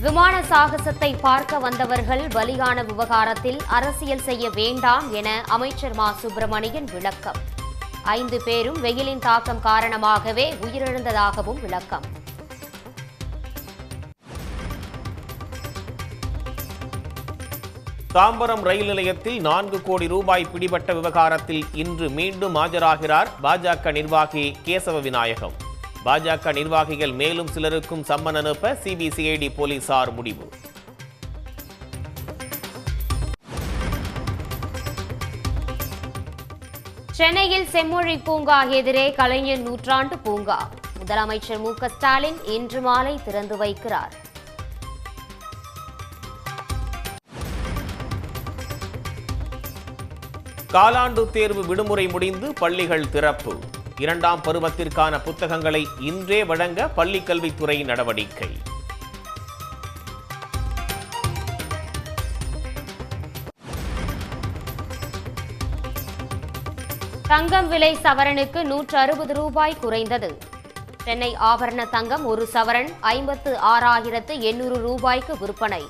விமான சாகசத்தை பார்க்க வந்தவர்கள் பலியான விவகாரத்தில் அரசியல் செய்ய வேண்டாம் என அமைச்சர் மா சுப்பிரமணியன் விளக்கம். 5 பேரும் வெயிலின் தாக்கம் காரணமாகவே உயிரிழந்ததாகவும் விளக்கம். தாம்பரம் ரயில் நிலையத்தில் 4 கோடி ரூபாய் பிடிபட்ட விவகாரத்தில் இன்று மீண்டும் ஆஜராகிறார் பாஜக நிர்வாகி கேசவ விநாயகம். பாஜக நிர்வாகிகள் மேலும் சிலருக்கும் சம்மன் அனுப்ப சிபிசிஐடி போலீசார் முடிவு. சென்னையில் செம்மொழி பூங்கா எதிரே கலைஞர் நூற்றாண்டு பூங்கா முதலமைச்சர் மு.க. ஸ்டாலின் இன்று மாலை திறந்து வைக்கிறார். காலாண்டு தேர்வு விடுமுறை முடிந்து பள்ளிகள் திறப்பு. 2ஆம் பருவத்திற்கான புத்தகங்களை இன்றே வழங்க பள்ளிக்கல்வித்துறை நடவடிக்கை. தங்கம் விலை சவரனுக்கு 160 ரூபாய் குறைந்தது. சென்னை ஆபரண தங்கம் ஒரு சவரன் 56,800 ரூபாய்க்கு விற்பனை.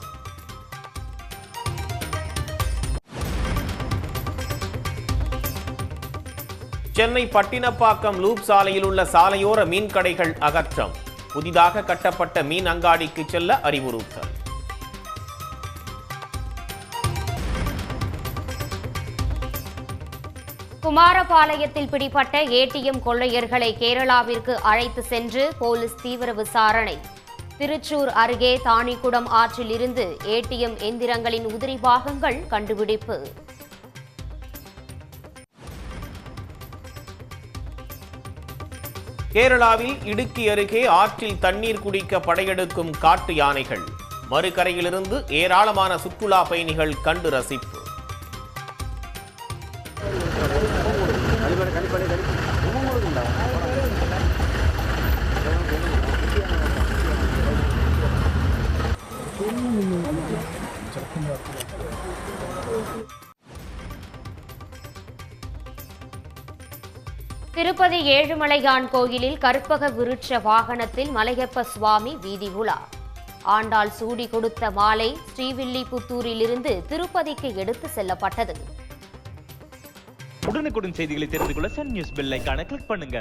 சென்னை பட்டினப்பாக்கம் லூப் சாலையில் உள்ள சாலையோர மீன் கடைகள் அகற்றம். புதிதாக கட்டப்பட்ட மீன் அங்காடிக்கு செல்ல அறிவுறுத்தல். குமாரபாளையத்தில் பிடிபட்ட ஏடிஎம் கொள்ளையர்களை கேரளாவிற்கு அழைத்து சென்று போலீஸ் தீவிர விசாரணை. திருச்சூர் அருகே தாணிக்குடம் ஆற்றில் இருந்து ஏடிஎம் எந்திரங்களின் உதிரி பாகங்கள் கண்டுபிடிப்பு. கேரளாவில் இடுக்கி அருகே ஆற்றில் தண்ணீர் குடிக்க படையெடுக்கும் காட்டு யானைகள். மறுகரையிலிருந்து ஏராளமான சுற்றுலா பயணிகள் கண்டு ரசிப்பு. திருப்பதி ஏழுமலையான் கோயிலில் கற்பக விருட்ச வாகனத்தில் மலையப்ப சுவாமி வீதி உலா. ஆண்டாள் சூடி கொடுத்த மாலை ஸ்ரீவில்லிபுத்தூரிலிருந்து திருப்பதிக்கு எடுத்து செல்லப்பட்டது. உடனுக்குடன் செய்திகளை தெரிந்து கொள்ள சன் நியூஸ் பெல் ஐகானை கிளிக் பண்ணுங்க.